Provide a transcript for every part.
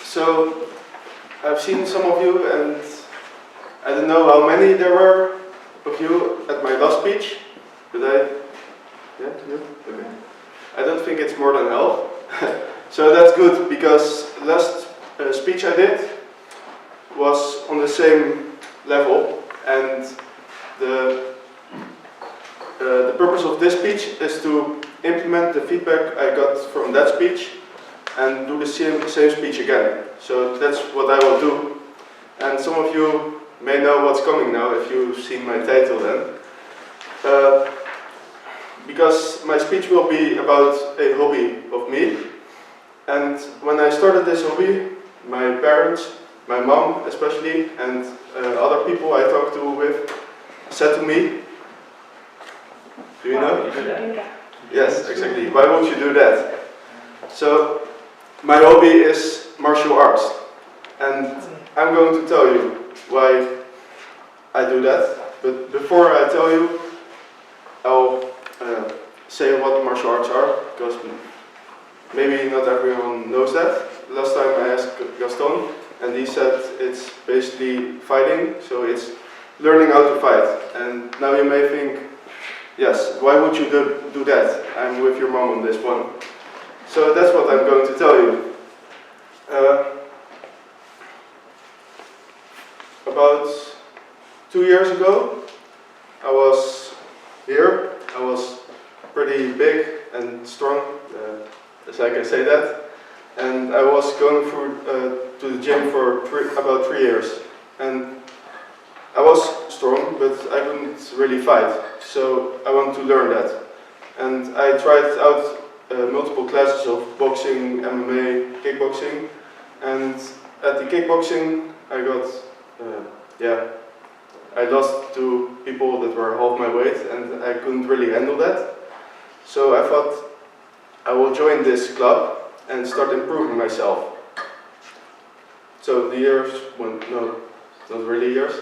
So I've seen some of you, and I don't know how many there were of you at my last speech, but yeah, you? Okay. I don't think it's more than half. So that's good, because the last speech I did was on the same level, and the purpose of this speech is to implement the feedback I got from that speech and do the same speech again. So that's what I will do. And some of you may know what's coming now if you've seen my title then. Because my speech will be about a hobby of me. And when I started this hobby, my parents, my mom especially, and other people I talked to with said to me, do you know? Yes, exactly. Why won't you do that? So, my hobby is martial arts. And I'm going to tell you why I do that. But before I tell you, I'll say what martial arts are, because maybe not everyone knows that. Last time I asked Gaston, and he said it's basically fighting, so it's learning how to fight. And now you may think, yes, why would you do that? I'm with your mom on this one. So that's what I'm going to tell you. About 2 years ago, I was here. I was pretty big and strong, as I can say that. And I was going to the gym for about 3 years. And I was strong, but I couldn't really fight. So I wanted to learn that. And I tried out multiple classes of boxing, MMA, kickboxing. And at the kickboxing, I got, I lost to people that were half my weight, and I couldn't really handle that. So I thought I will join this club and start improving myself. So the years went, no, not really years.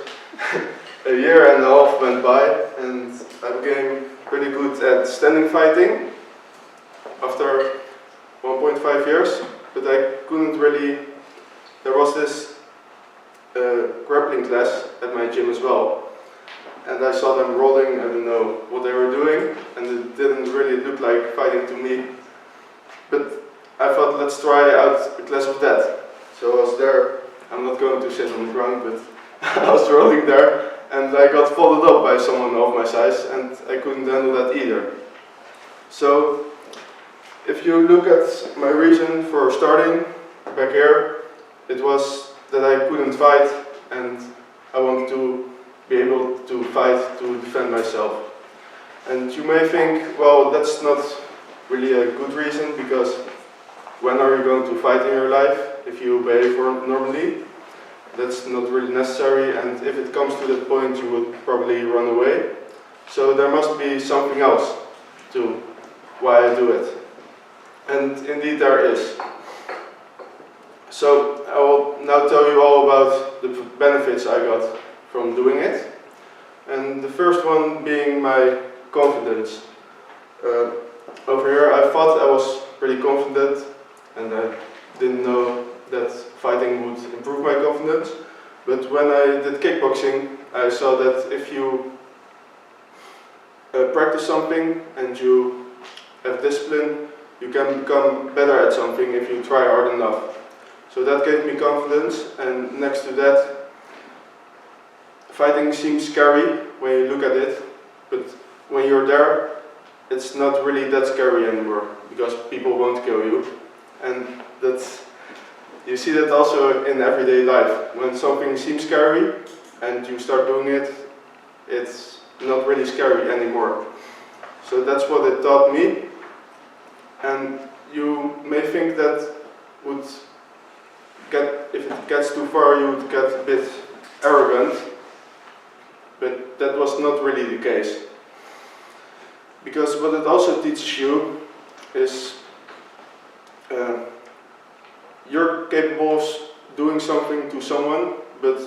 A year and a half went by, and I became pretty good at standing fighting after 1.5 years, but I couldn't really. There was this grappling class at my gym as well, and I saw them rolling. I don't know what they were doing, and it didn't really look like fighting to me. But I thought, let's try out a class of that. So I was there. I'm not going to sit on the ground, but I was rolling there, and I got followed up by someone of my size, and I couldn't handle that either. So if you look at my reason for starting back here, it was that I couldn't fight, and I want to be able to fight to defend myself. And you may think, well, that's not really a good reason, because when are you going to fight in your life if you behave normally? That's not really necessary, and if it comes to that point, you would probably run away. So there must be something else to why I do it. And indeed there is. So I will now tell you all about the benefits I got from doing it. And the first one being my confidence. Over here I thought I was pretty confident, and I didn't know that fighting would improve my confidence. But when I did kickboxing, I saw that if you practice something and you have discipline, you can become better at something if you try hard enough. So that gave me confidence, and next to that, fighting seems scary when you look at it, but when you're there, it's not really that scary anymore, because people won't kill you. And you see that also in everyday life. When something seems scary and you start doing it, it's not really scary anymore. So that's what it taught me. And you may think that if it gets too far, you would get a bit arrogant, but that was not really the case. Because what it also teaches you is you're capable of doing something to someone, but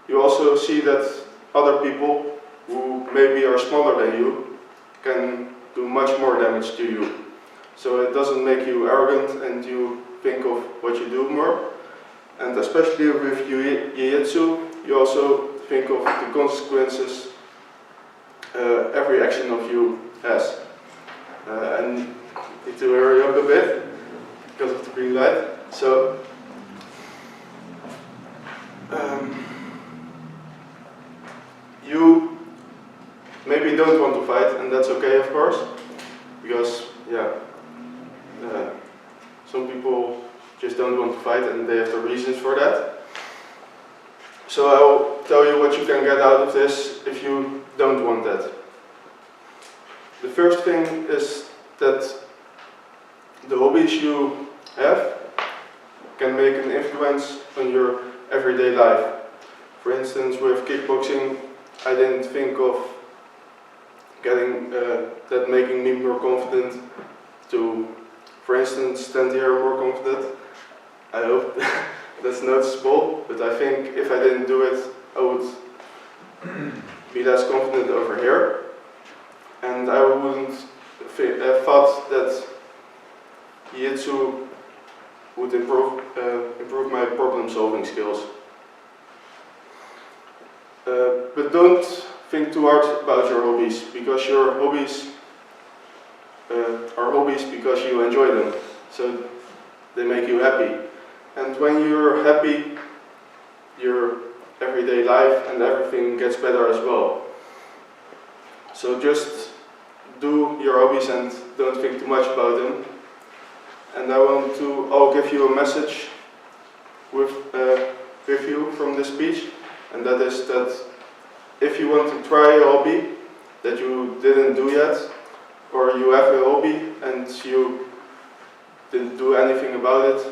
you also see that other people who maybe are smaller than you can do much more damage to you. So it doesn't make you arrogant and you think of what you do more, And especially with jiu-jitsu, you also think of the consequences every action of you has. And need to hurry up a bit because of the green light. So, you maybe don't want to fight, and that's okay, of course, because some people just don't want to fight and they have the reasons for that. So I'll tell you what you can get out of this if you don't want that. The first thing is that the hobbies you have can make an influence on your everyday life. For instance, with kickboxing, I didn't think of getting that making me more confident to, for instance, stand here more confident. I hope that's noticeable, but I think if I didn't do it, I would be less confident over here. And I wouldn't have thought that jiu-jitsu would improve my problem-solving skills. But don't think too hard about your hobbies, because your hobbies are hobbies because you enjoy them, so they make you happy. And when you're happy, your everyday life and everything gets better as well. So just do your hobbies and don't think too much about them. And I'll give you a message with you from this speech, and that is that if you want to try a hobby that you didn't do yet, or you have a hobby and you didn't do anything about it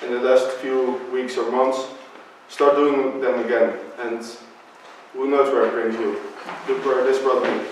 in the last few weeks or months, start doing them again, and who knows where it brings you. Look where this brought me.